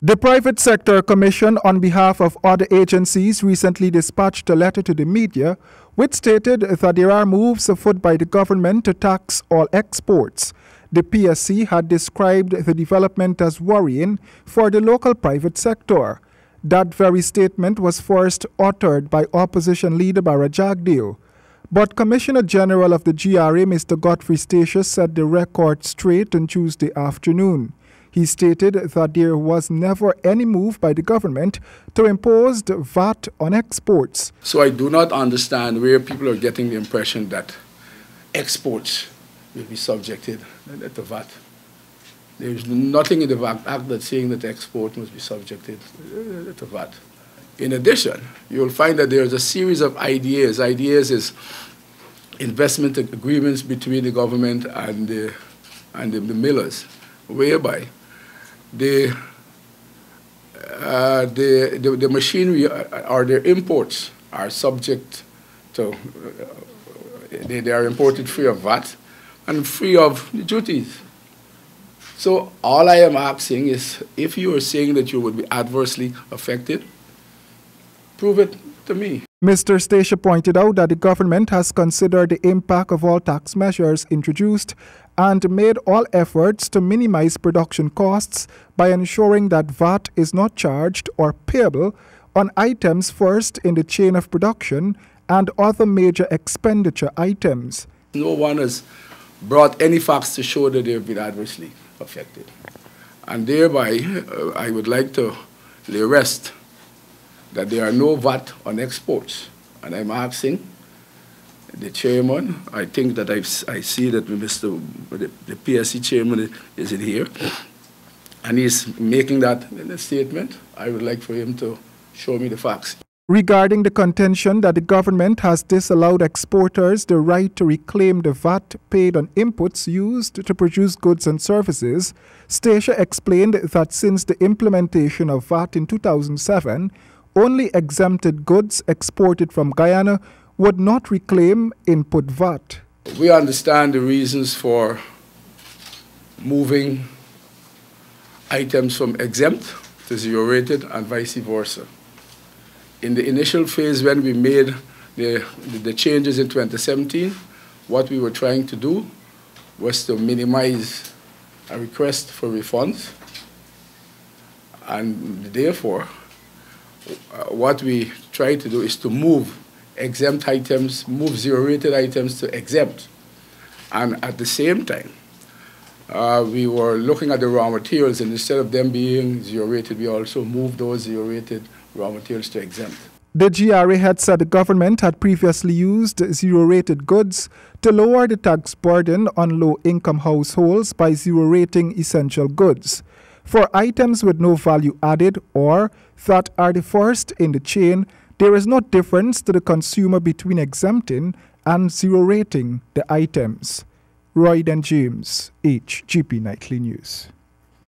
The Private Sector Commission, on behalf of other agencies, recently dispatched a letter to the media which stated that there are moves afoot by the government to tax all exports. The PSC had described the development as worrying for the local private sector. That very statement was first uttered by Opposition Leader Barra Jagdeo. But Commissioner General of the GRA, Mr. Godfrey Statius, set the record straight on Tuesday afternoon. He stated that there was never any move by the government to impose the VAT on exports. So I do not understand where people are getting the impression that exports will be subjected to VAT. There is nothing in the VAT Act that's saying that export must be subjected to VAT. In addition, you'll find that there's a series of ideas. Ideas is investment agreements between the government and the millers, whereby the machinery or their imports are subject to, they are imported free of VAT and free of the duties. So all I am asking is, if you are saying that you would be adversely affected, prove it to me. Mr. Statius pointed out that the government has considered the impact of all tax measures introduced and made all efforts to minimize production costs by ensuring that VAT is not charged or payable on items first in the chain of production and other major expenditure items. No one has brought any facts to show that they have been adversely affected. And thereby, I would like to lay rest that there are no VAT on exports. And I'm asking the chairman, I think that I see that the PSC chairman is in here, and he's making that in a statement. I would like for him to show me the facts. Regarding the contention that the government has disallowed exporters the right to reclaim the VAT paid on inputs used to produce goods and services, Statius explained that since the implementation of VAT in 2007, only exempted goods exported from Guyana would not reclaim input VAT. We understand the reasons for moving items from exempt to zero-rated and vice versa. In the initial phase, when we made the changes in 2017, what we were trying to do was to minimize a request for refunds, and therefore what we try to do is to move exempt items, move zero-rated items to exempt. And at the same time, we were looking at the raw materials, and instead of them being zero-rated, we also moved those zero-rated raw materials to exempt. The GRA had said the government had previously used zero-rated goods to lower the tax burden on low-income households by zero-rating essential goods. For items with no value added or that are the first in the chain, there is no difference to the consumer between exempting and zero-rating the items. Roy and James, HGP Nightly News.